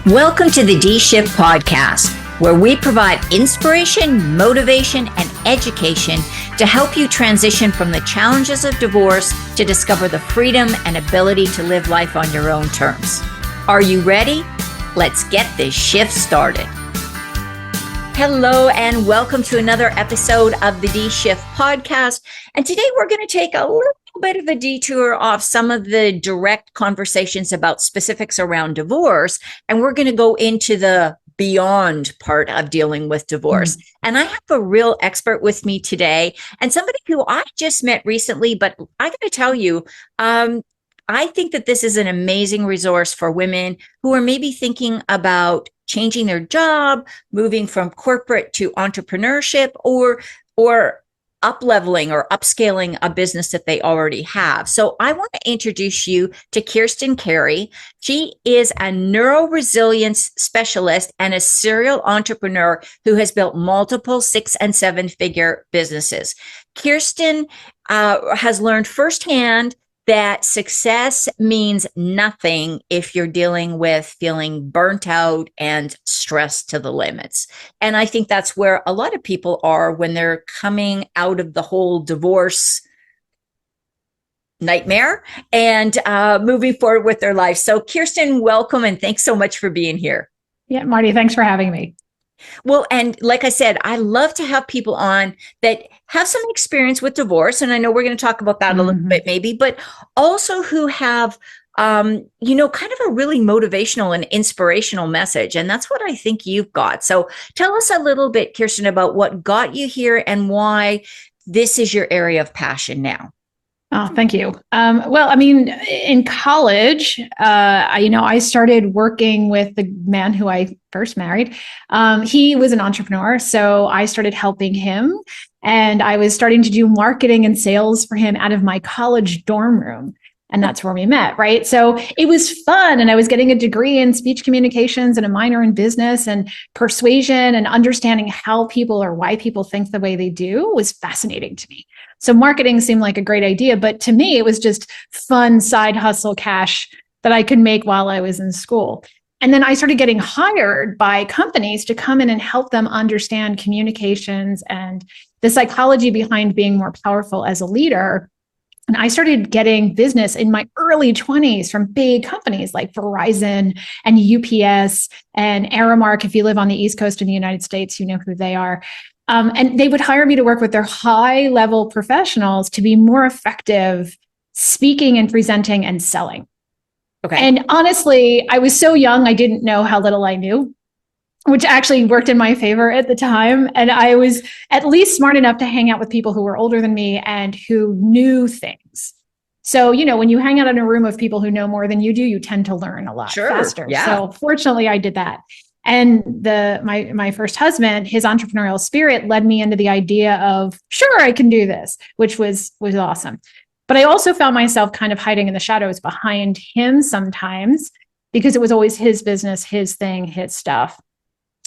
Welcome to the D-Shift podcast, where we provide inspiration, motivation, and education to help you transition from the challenges of divorce to discover the freedom and ability to live life on your own terms. Are you ready? Let's get this shift started. Hello, and welcome to another episode of the D-Shift podcast. And today we're going to take a little bit of a detour off some of the direct conversations about specifics around divorce. And we're going to go into the beyond part of dealing with divorce. And I have a real expert with me today and somebody who I just met recently, but I got to tell you, I think that this is an amazing resource for women who are maybe thinking about changing their job, moving from corporate to entrepreneurship, or up-leveling or upscaling a business that they already have. So I want to introduce you to Kirstin Carey. She is a neuroresilience specialist and a serial entrepreneur who has built multiple 6- and 7-figure businesses. Kirstin has learned firsthand that success means nothing if you're dealing with feeling burnt out and stressed to the limits. And I think that's where a lot of people are when they're coming out of the whole divorce nightmare and moving forward with their life. So Kirstin, welcome, and thanks so much for being here. Yeah, Marty, thanks for having me. Well, and like I said, I love to have people on that have some experience with divorce. And I know we're going to talk about that a little bit maybe, but also who have, kind of a really motivational and inspirational message. And that's what I think you've got. So tell us a little bit, Kirstin, about what got you here and why this is your area of passion now. Oh, thank you. In college, I started working with the man who I first married. He was an entrepreneur, so I started helping him, and I was starting to do marketing and sales for him out of my college dorm room. And that's where we met, right? So it was fun. And I was getting a degree in speech communications and a minor in business, and persuasion, and understanding how people or why people think the way they do was fascinating to me. So marketing seemed like a great idea, but to me, it was just fun side hustle cash that I could make while I was in school. And then I started getting hired by companies to come in and help them understand communications and the psychology behind being more powerful as a leader. And I started getting business in my early 20s from big companies like Verizon and UPS and Aramark. If you live on the East Coast in the United States, you know who they are. And they would hire me to work with their high-level professionals to be more effective speaking and presenting and selling. Okay. And honestly, I was so young, I didn't know how little I knew, which actually worked in my favor at the time. And I was at least smart enough to hang out with people who were older than me and who knew things. So, when you hang out in a room of people who know more than you do, you tend to learn a lot faster. Yeah. So fortunately, I did that. And my first husband, his entrepreneurial spirit led me into the idea of, sure, I can do this, which was awesome. But I also found myself kind of hiding in the shadows behind him sometimes because it was always his business, his thing, his stuff.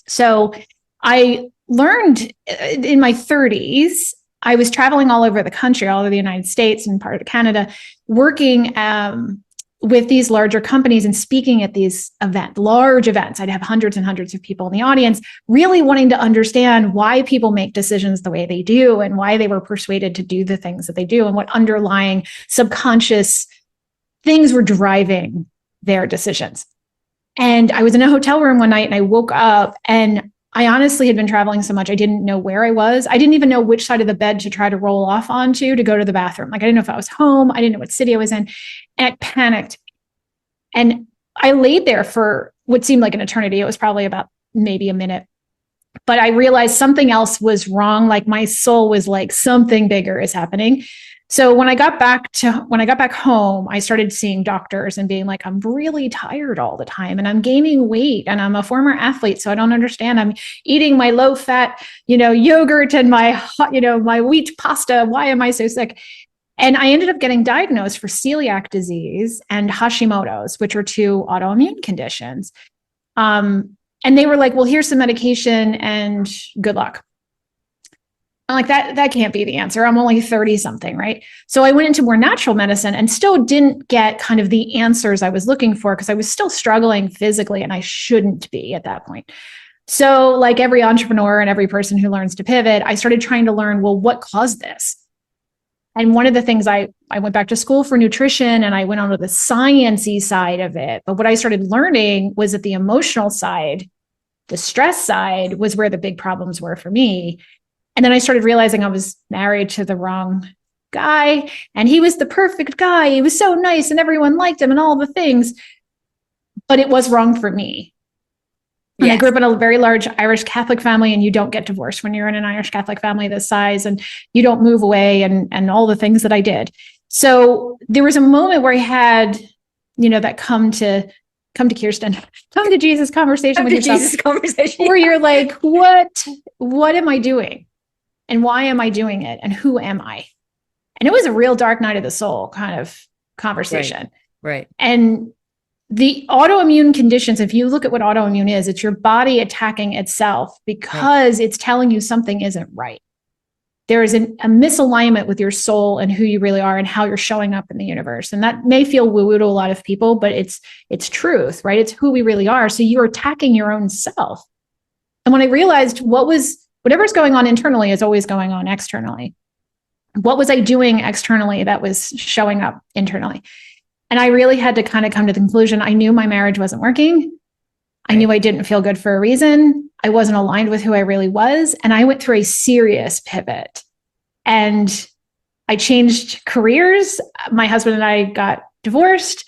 So I learned in my 30s, I was traveling all over the country, all over the United States and part of Canada, working with these larger companies and speaking at these large events. I'd have hundreds and hundreds of people in the audience, really wanting to understand why people make decisions the way they do and why they were persuaded to do the things that they do and what underlying subconscious things were driving their decisions. And I was in a hotel room one night and I woke up, and I honestly had been traveling so much, I didn't know where I was. I didn't even know which side of the bed to try to roll off onto to go to the bathroom. Like, I didn't know if I was home. I didn't know what city I was in. And I panicked. And I laid there for what seemed like an eternity. It was probably about maybe a minute. But I realized something else was wrong. Like, my soul was like, something bigger is happening. So when I got back home, I started seeing doctors and being like, I'm really tired all the time and I'm gaining weight and I'm a former athlete. So I don't understand. I'm eating my low fat, yogurt and my wheat pasta. Why am I so sick? And I ended up getting diagnosed for celiac disease and Hashimoto's, which are 2 autoimmune conditions. And they were like, well, here's some medication and good luck. I'm like, that can't be the answer. I'm only 30 something, right? So I went into more natural medicine and still didn't get kind of the answers I was looking for because I was still struggling physically and I shouldn't be at that point. So like every entrepreneur and every person who learns to pivot, I started trying to learn, well, what caused this? And one of the things I went back to school for nutrition and I went on to the sciencey side of it. But what I started learning was that the emotional side, the stress side was where the big problems were for me. And then I started realizing I was married to the wrong guy and he was the perfect guy. He was so nice and everyone liked him and all the things, but it was wrong for me. And yes. I grew up in a very large Irish Catholic family, and you don't get divorced when you're in an Irish Catholic family this size, and you don't move away and all the things that I did. So there was a moment where I had, that come to Kirsten, come to Jesus conversation with yourself. Jesus conversation. Where you're like, what am I doing? And why am I doing it? And who am I? And it was a real dark night of the soul kind of conversation. Right. And the autoimmune conditions, if you look at what autoimmune is, it's your body attacking itself because it's telling you something isn't right. There is a misalignment with your soul and who you really are and how you're showing up in the universe. And that may feel woo-woo to a lot of people, but it's truth, right? It's who we really are. So you're attacking your own self. And when I realized whatever's going on internally is always going on externally. What was I doing externally that was showing up internally? And I really had to kind of come to the conclusion. I knew my marriage wasn't working. I knew I didn't feel good for a reason. I wasn't aligned with who I really was. And I went through a serious pivot and I changed careers. My husband and I got divorced.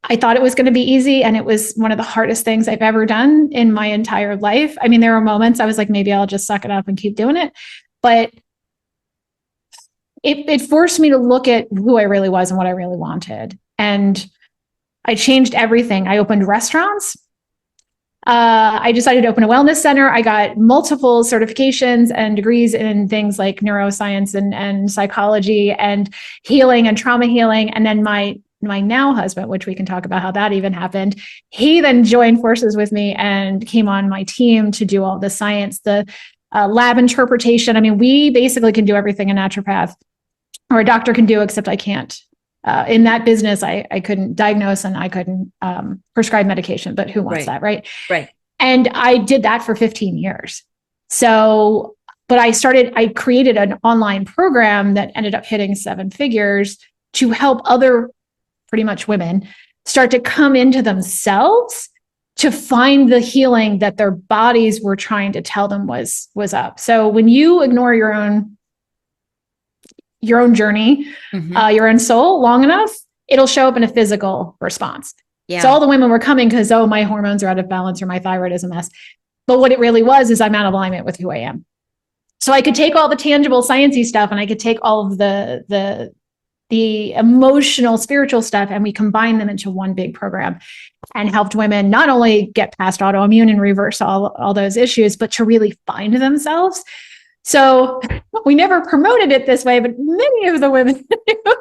I thought it was going to be easy. And it was one of the hardest things I've ever done in my entire life. I mean, there were moments I was like, maybe I'll just suck it up and keep doing it. But it forced me to look at who I really was and what I really wanted. And I changed everything. I opened restaurants. I decided to open a wellness center. I got multiple certifications and degrees in things like neuroscience and psychology and healing and trauma healing. And then my now husband, which we can talk about how that even happened, he then joined forces with me and came on my team to do all the science, the lab interpretation. I mean, we basically can do everything a naturopath or a doctor can do, except I can't. In that business, I couldn't diagnose and I couldn't prescribe medication, but who wants that, right? Right. And I did that for 15 years. So, but I created an online program that ended up hitting 7 figures to help other pretty much women start to come into themselves to find the healing that their bodies were trying to tell them was up. So when you ignore your own journey, your own soul long enough, it'll show up in a physical response. Yeah. So all the women were coming because, my hormones are out of balance or my thyroid is a mess. But what it really was is I'm out of alignment with who I am. So I could take all the tangible sciencey stuff and I could take all of the emotional, spiritual stuff, and we combined them into one big program and helped women not only get past autoimmune and reverse all those issues, but to really find themselves. So we never promoted it this way, but many of the women who went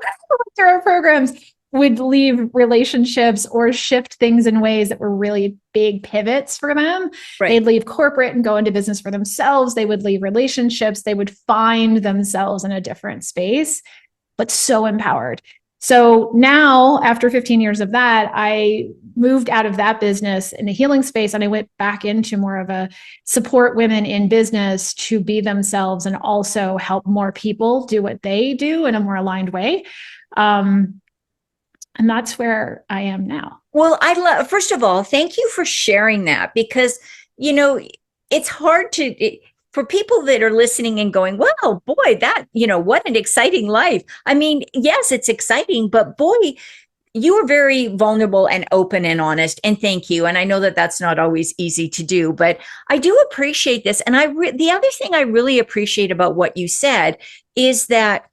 through our programs would leave relationships or shift things in ways that were really big pivots for them. Right. They'd leave corporate and go into business for themselves. They would leave relationships. They would find themselves in a different space, but so empowered. So now, after 15 years of that, I moved out of that business in the healing space and I went back into more of a support women in business to be themselves and also help more people do what they do in a more aligned way. And that's where I am now. Well, first of all, thank you for sharing that because, it's hard for people that are listening and going, well, boy, that, what an exciting life. I mean, yes, it's exciting, but boy, you are very vulnerable and open and honest. And thank you. And I know that that's not always easy to do, but I do appreciate this. And the other thing I really appreciate about what you said is that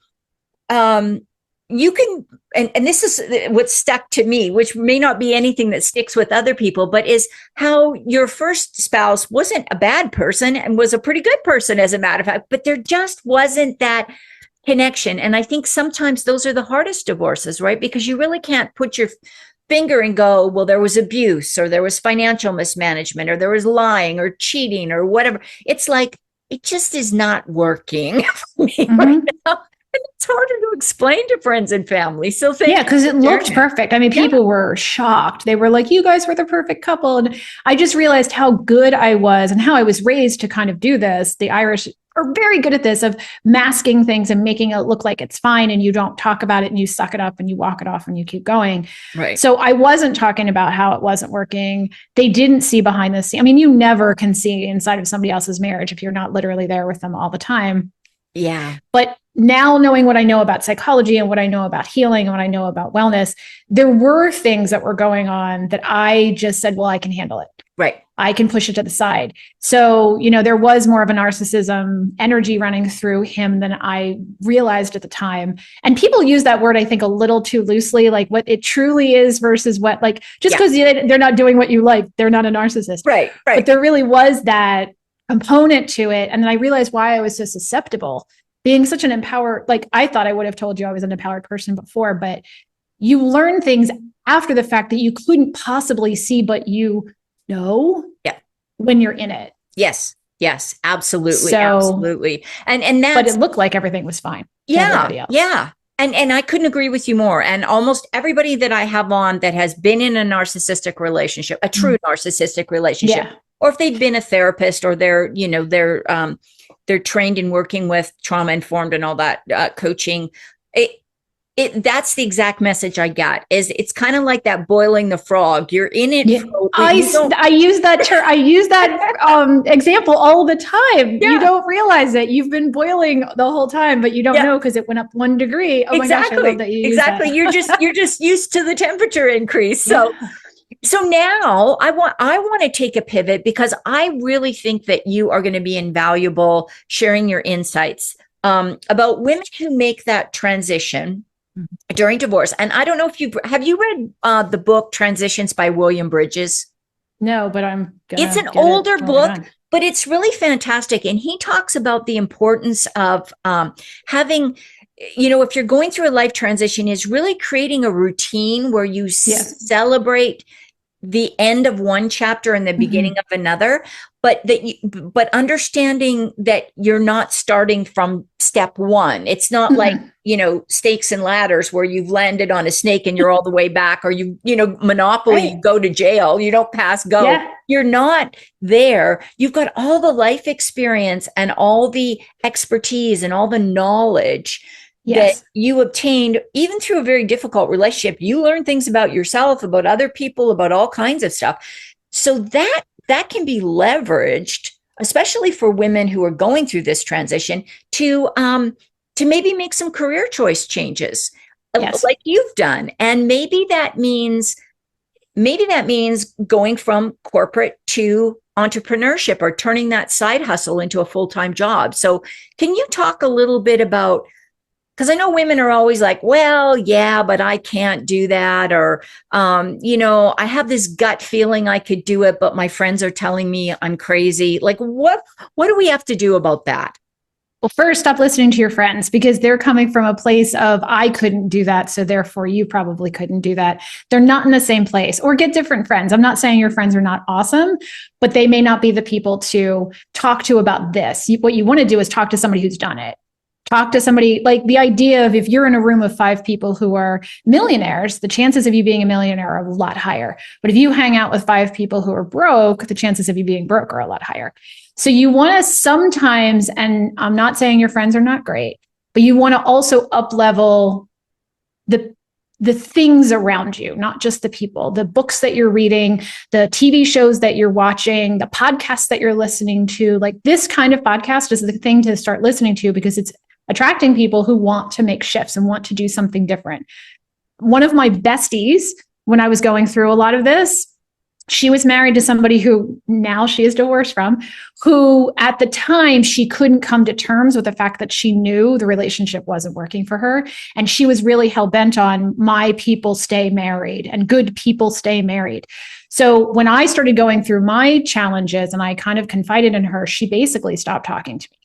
you can, and this is what stuck to me, which may not be anything that sticks with other people, but is how your first spouse wasn't a bad person and was a pretty good person, as a matter of fact, but there just wasn't that connection. And I think sometimes those are the hardest divorces, right? Because you really can't put your finger and go, well, there was abuse or there was financial mismanagement or there was lying or cheating or whatever. It's like, it just is not working for me Mm-hmm. right now. And it's harder to explain to friends and family. So thank Yeah, because you it for looked sharing it. perfect. I mean, people were shocked. They were like, you guys were the perfect couple. And I just realized how good I was and how I was raised to kind of do this. The Irish are very good at this, of masking things and making it look like it's fine, and you don't talk about it and you suck it up and you walk it off and you keep going. Right. So I wasn't talking about how it wasn't working. They didn't see behind the scenes. I mean, you never can see inside of somebody else's marriage if you're not literally there with them all the time. Yeah. But now, knowing what I know about psychology and what I know about healing and what I know about wellness, there were things that were going on that I just said, well, I can handle it. Right. I can push it to the side. So, there was more of a narcissism energy running through him than I realized at the time. And people use that word, I think, a little too loosely, like what it truly is versus what, like, just because they're not doing what you like, they're not a narcissist. Right. Right. But there really was that component to it. And then I realized why I was so susceptible. Being such an empowered, like, I thought I would have told you I was an empowered person before, but you learn things after the fact that you couldn't possibly see, but when you're in it. Yes. Yes. Absolutely. So, absolutely. And that's, but it looked like everything was fine. Yeah. Yeah. And I couldn't agree with you more. And almost everybody that I have on that has been in a narcissistic relationship, a true narcissistic relationship, or if they've been a therapist, or they're trained in working with trauma informed and all that coaching. That's the exact message I got. Is it's kind of like that boiling the frog. You're in it. Yeah. I use that term. I use that example all the time. Yeah. You don't realize it. You've been boiling the whole time, but you don't know because it went up 1 degree. Oh exactly. My gosh, I love that you use that. You're just used to the temperature increase. So. Yeah. So now I want to take a pivot, because I really think that you are going to be invaluable sharing your insights about women who make that transition during divorce. And I don't know if have you read the book Transitions by William Bridges? No, but it's an older book, but it's really fantastic. And he talks about the importance of having, if you're going through a life transition, is really creating a routine where you celebrate the end of one chapter and the beginning of another, but understanding that you're not starting from step one. It's not like, snakes and ladders where you've landed on a snake and you're all the way back, or Monopoly, you go to jail, you don't pass go. Yeah. You're not there. You've got all the life experience and all the expertise and all the knowledge that you obtained, even through a very difficult relationship. You learn things about yourself, about other people, about all kinds of stuff. So that can be leveraged, especially for women who are going through this transition, to maybe make some career choice changes, like you've done. And maybe that means going from corporate to entrepreneurship, or turning that side hustle into a full-time job. So can you talk a little bit about, because I know women are always like, well, yeah, but I can't do that. Or, I have this gut feeling I could do it, but my friends are telling me I'm crazy. Like, what do we have to do about that? Well, first, stop listening to your friends, because they're coming from a place of, I couldn't do that, so therefore you probably couldn't do that. They're not in the same place. Or get different friends. I'm not saying your friends are not awesome, but they may not be the people to talk to about this. What you want to do is talk to somebody who's done it. Talk to somebody, like, the idea of, if you're in a room of 5 people who are millionaires, the chances of you being a millionaire are a lot higher. But if you hang out with 5 people who are broke, the chances of you being broke are a lot higher. So you want to sometimes, and I'm not saying your friends are not great, but you want to also up-level the things around you, not just the people, the books that you're reading, the TV shows that you're watching, the podcasts that you're listening to. Like, this kind of podcast is the thing to start listening to, because it's attracting people who want to make shifts and want to do something different. One of my besties, when I was going through a lot of this, she was married to somebody who now she is divorced from, who at the time she couldn't come to terms with the fact that she knew the relationship wasn't working for her. And she was really hell-bent on, my people stay married and good people stay married. So when I started going through my challenges and I kind of confided in her, she basically stopped talking to me.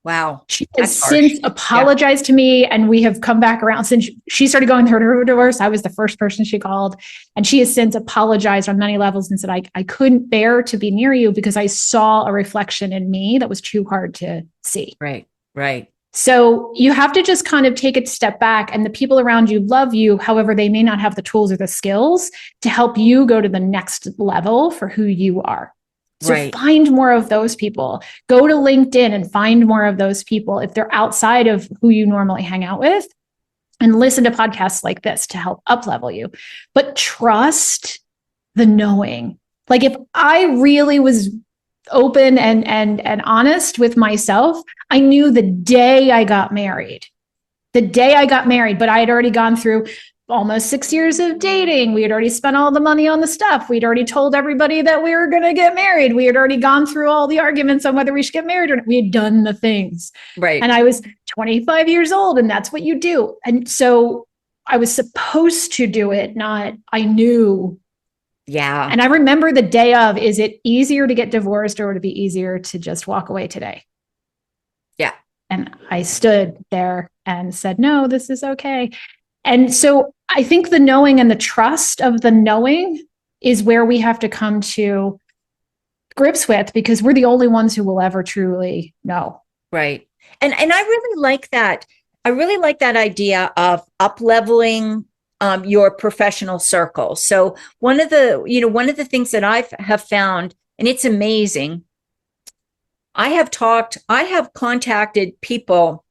Wow. She That's has harsh. since apologized to me, and we have come back around. Since she started going through her divorce, I was the first person she called, and she has since apologized on many levels and said, I couldn't bear to be near you because I saw a reflection in me that was too hard to see. Right. Right. So you have to just kind of take a step back, and the people around you love you. However, they may not have the tools or the skills to help you go to the next level for who you are. So find more of those people. Go to LinkedIn and find more of those people if they're outside of who you normally hang out with, and listen to podcasts like this to help up-level you. But trust the knowing. Like, if I really was open and honest with myself, I knew the day I got married, but I had already gone through almost 6 years of dating. We had already spent all the money on the stuff. We'd already told everybody that we were going to get married. We had already gone through all the arguments on whether we should get married or not. We had done the things. Right. And I was 25 years old, and that's what you do. And so I was supposed to do it, not I knew. Yeah. And I remember the day of, is it easier to get divorced or would it be easier to just walk away today? Yeah. And I stood there and said, no, this is okay. And so I think the knowing and the trust of the knowing is where we have to come to grips with, because we're the only ones who will ever truly know. Right. And I really like that. I really like that idea of up-leveling your professional circle. So one of the things that I have found, and it's amazing, I have contacted people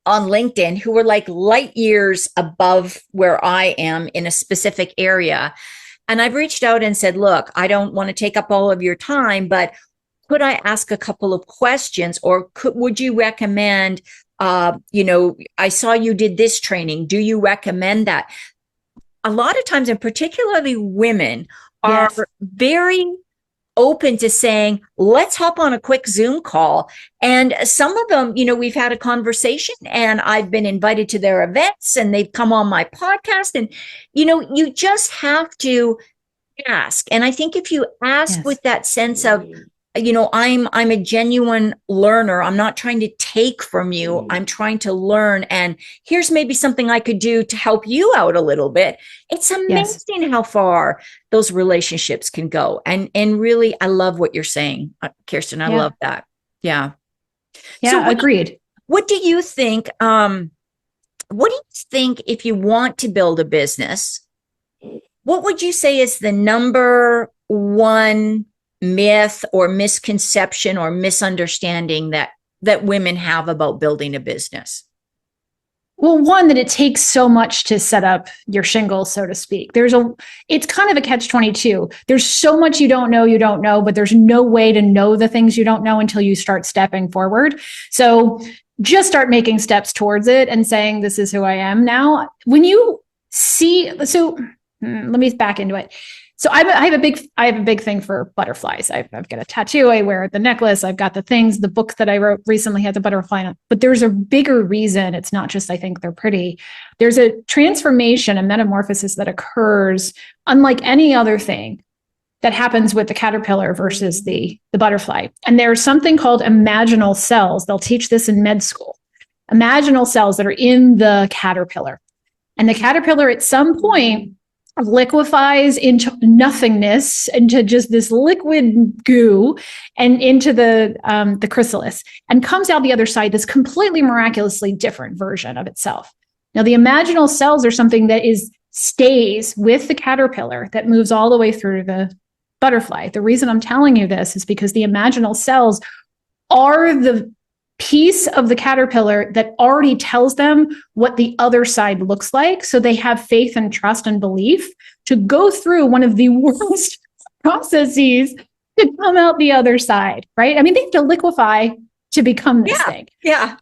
on LinkedIn who were like light years above where I am in a specific area. And I've reached out and said, look, I don't want to take up all of your time, but could I ask a couple of questions, or would you recommend, I saw you did this training. Do you recommend that? A lot of times, and particularly women, are very open to saying, let's hop on a quick Zoom call. And some of them, we've had a conversation, and I've been invited to their events, and they've come on my podcast. And, you just have to ask. And I think if you ask with that sense of, I'm a genuine learner. I'm not trying to take from you. I'm trying to learn. And here's maybe something I could do to help you out a little bit. It's amazing how far those relationships can go. And really, I love what you're saying, Kirsten. I love that. Yeah. Yeah. So agreed. What do you think? If you want to build a business, what would you say is the number one myth or misconception or misunderstanding that women have about building a business? Well, one, that it takes so much to set up your shingles, so to speak. It's kind of a catch-22. There's so much you don't know, but there's no way to know the things you don't know until you start stepping forward. So just start making steps towards it and saying, this is who I am now. When you see, let me back into it. So I have a big thing for butterflies. I've got a tattoo. I wear the necklace. I've got the things. The book that I wrote recently has a butterfly in it. But there's a bigger reason. It's not just I think they're pretty. There's a transformation, a metamorphosis that occurs unlike any other thing that happens with the caterpillar versus the butterfly. And there's something called imaginal cells. They'll teach this in med school. Imaginal cells that are in the caterpillar. And the caterpillar at some point liquefies into nothingness, into just this liquid goo, and into the chrysalis, and comes out the other side, this completely miraculously different version of itself. Now, the imaginal cells are something that stays with the caterpillar, that moves all the way through the butterfly. The reason I'm telling you this is because the imaginal cells are the piece of the caterpillar that already tells them what the other side looks like. So they have faith and trust and belief to go through one of the worst processes to come out the other side, right? I mean, they have to liquefy to become this thing. Yeah.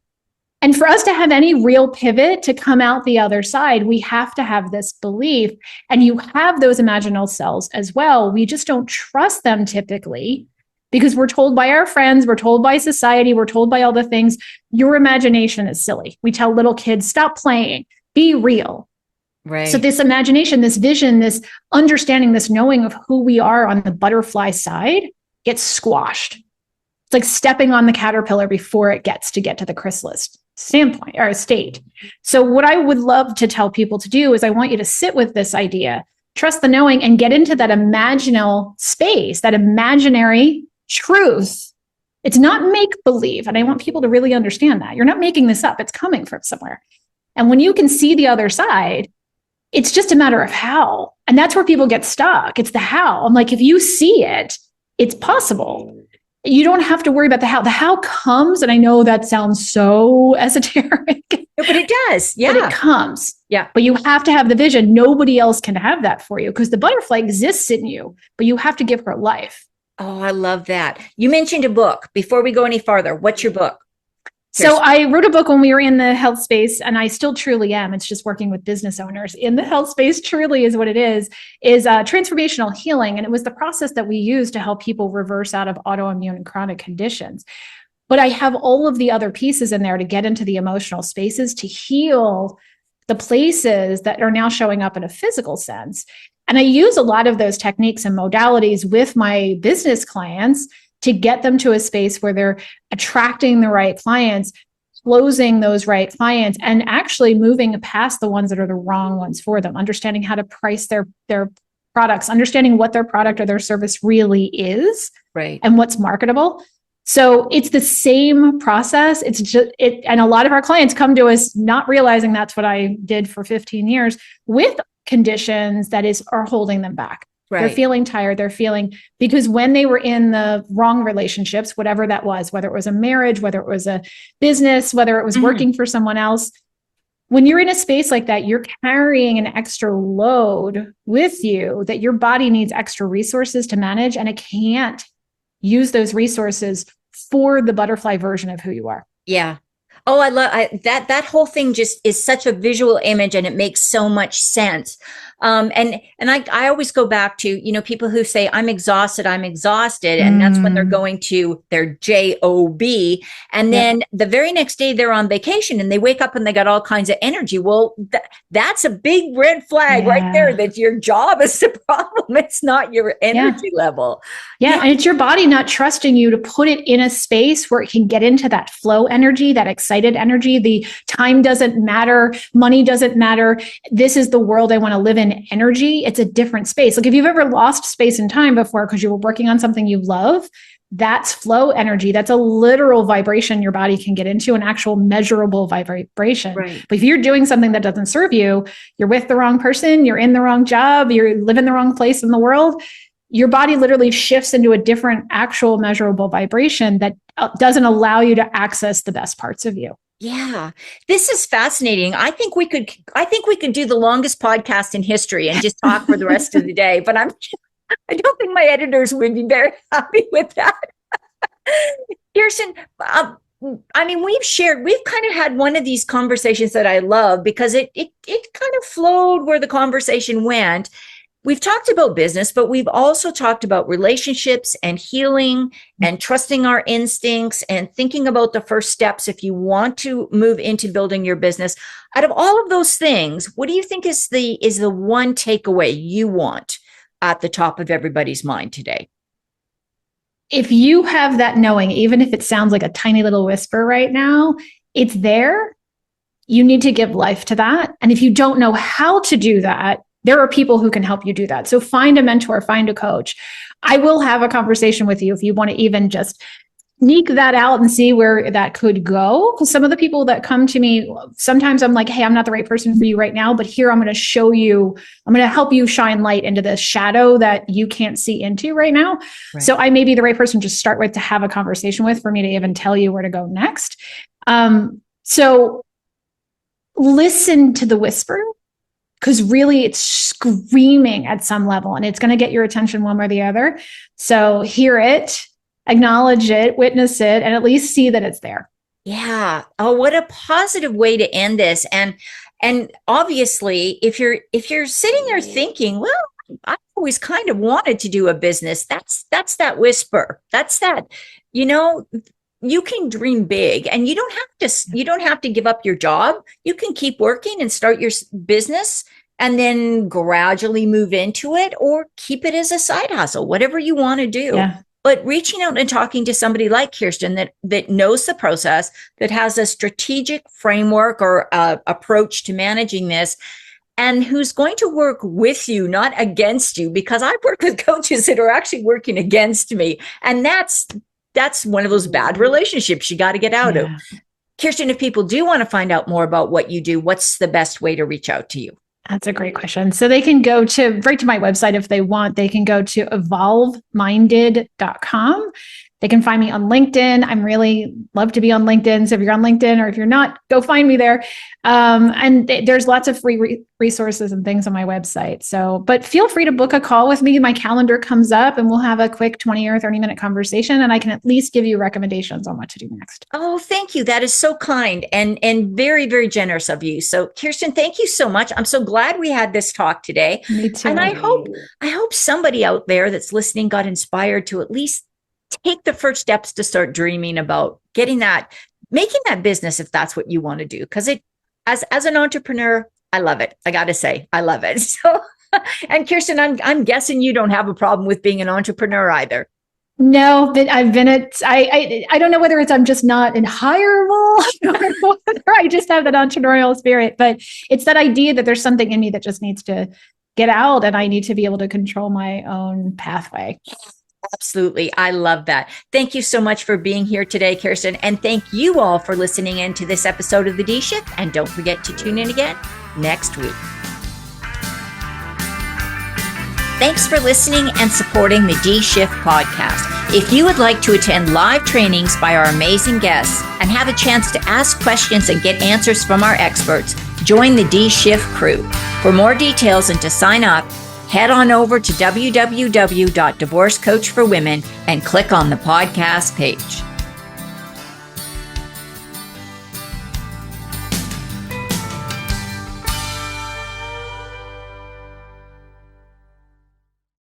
And for us to have any real pivot to come out the other side, we have to have this belief. And you have those imaginal cells as well. We just don't trust them typically, because we're told by our friends, we're told by society, we're told by all the things, your imagination is silly. We tell little kids, stop playing, be real. Right. So this imagination, this vision, this understanding, this knowing of who we are on the butterfly side gets squashed. like stepping on the caterpillar before it gets to the chrysalis standpoint or state. So what I would love to tell people to do is I want you to sit with this idea, trust the knowing, and get into that imaginal space, that imaginary truth. It's not make believe. And I want people to really understand that. You're not making this up. It's coming from somewhere. And when you can see the other side, it's just a matter of how. And that's where people get stuck. It's the how. I'm like, if you see it, it's possible. You don't have to worry about the how. The how comes, and I know that sounds so esoteric. But it does. Yeah. But it comes. Yeah. But you have to have the vision. Nobody else can have that for you because the butterfly exists in you, but you have to give her life. Oh, I love that. You mentioned a book. Before we go any farther, what's your book? So I wrote a book when we were in the health space, and I still truly am. It's just working with business owners in the health space. Truly is what it is transformational healing. And it was the process that we use to help people reverse out of autoimmune and chronic conditions. But I have all of the other pieces in there to get into the emotional spaces to heal the places that are now showing up in a physical sense. And I use a lot of those techniques and modalities with my business clients to get them to a space where they're attracting the right clients, closing those right clients, and actually moving past the ones that are the wrong ones for them, understanding how to price their products, understanding what their product or their service really is, right, and what's marketable. So it's the same process. It's just and a lot of our clients come to us not realizing that's what I did for 15 years with conditions that are holding them back. Right. They're feeling tired. They're feeling, because when they were in the wrong relationships, whatever that was, whether it was a marriage, whether it was a business, whether it was working for someone else, when you're in a space like that, you're carrying an extra load with you that your body needs extra resources to manage, and it can't use those resources for the butterfly version of who you are. Yeah. Oh, I love that whole thing just is such a visual image, and it makes so much sense. And I always go back to, people who say, I'm exhausted. And that's when they're going to their job. And then the very next day they're on vacation and they wake up and they got all kinds of energy. Well, that's a big red flag right there, that your job is the problem. It's not your energy level. Yeah. And it's your body not trusting you to put it in a space where it can get into that flow energy, that excited energy. The time doesn't matter. Money doesn't matter. This is the world I want to live in. Energy, it's a different space. Like if you've ever lost space and time before because you were working on something you love, that's flow energy. That's a literal vibration your body can get into, an actual measurable vibration. Right. But if you're doing something that doesn't serve you, you're with the wrong person, you're in the wrong job, you're living the wrong place in the world, your body literally shifts into a different actual measurable vibration that doesn't allow you to access the best parts of you. Yeah, this is fascinating. I think we could do the longest podcast in history and just talk for the rest of the day, but I don't think my editors would be very happy with that. Kirsten, we've kind of had one of these conversations that I love because it kind of flowed where the conversation went. We've talked about business, but we've also talked about relationships and healing and trusting our instincts and thinking about the first steps if you want to move into building your business. Out of all of those things, what do you think is the one takeaway you want at the top of everybody's mind today? If you have that knowing, even if it sounds like a tiny little whisper right now, it's there. You need to give life to that. And if you don't know how to do that, there are people who can help you do that. So find a mentor, find a coach. I will have a conversation with you if you want to even just sneak that out and see where that could go. Because some of the people that come to me, sometimes I'm like, hey, I'm not the right person for you right now, but here I'm going to show you, I'm going to help you shine light into the shadow that you can't see into right now. Right. So I may be the right person to start with, to have a conversation with, for me to even tell you where to go next. So listen to the whisper. Because really it's screaming at some level and it's going to get your attention one way or the other. So hear it, acknowledge it, witness it, and at least see that it's there. Yeah. Oh, what a positive way to end this. And obviously, if you're sitting there thinking, well, I always kind of wanted to do a business, that's that whisper. That's that, you can dream big, and you don't have to give up your job. You can keep working and start your business and then gradually move into it, or keep it as a side hustle, whatever you want to do. but reaching out and talking to somebody like Kirsten that knows the process, that has a strategic framework or approach to managing this, and who's going to work with you, not against you, because I've worked with coaches that are actually working against me. And that's one of those bad relationships you got to get out of. Kirsten, if people do want to find out more about what you do, what's the best way to reach out to you? That's a great question. So they can go right to my website if they want. They can go to evolveminded.com. They can find me on LinkedIn. I'm really love to be on LinkedIn. So if you're on LinkedIn, or if you're not, go find me there. And there's lots of free resources and things on my website. So, but feel free to book a call with me. My calendar comes up and we'll have a quick 20 or 30 minute conversation. And I can at least give you recommendations on what to do next. Oh, thank you. That is so kind and very, very generous of you. So Kirsten, thank you so much. I'm so glad we had this talk today. Me too. And I hope somebody out there that's listening got inspired to at least take the first steps to start dreaming about making that business, if that's what you want to do. Because as an entrepreneur, I love it. I got to say, I love it. So, and Kirsten, I'm guessing you don't have a problem with being an entrepreneur either. No, but I've been I don't know whether I'm just not hireable or whether I just have that entrepreneurial spirit, but it's that idea that there's something in me that just needs to get out and I need to be able to control my own pathway. Absolutely. I love that. Thank you so much for being here today, Kirsten. And thank you all for listening in to this episode of The D Shift. And don't forget to tune in again next week. Thanks for listening and supporting the D Shift podcast. If you would like to attend live trainings by our amazing guests and have a chance to ask questions and get answers from our experts, join the D Shift crew. For more details and to sign up, head on over to www.divorcecoachforwomen and click on the podcast page.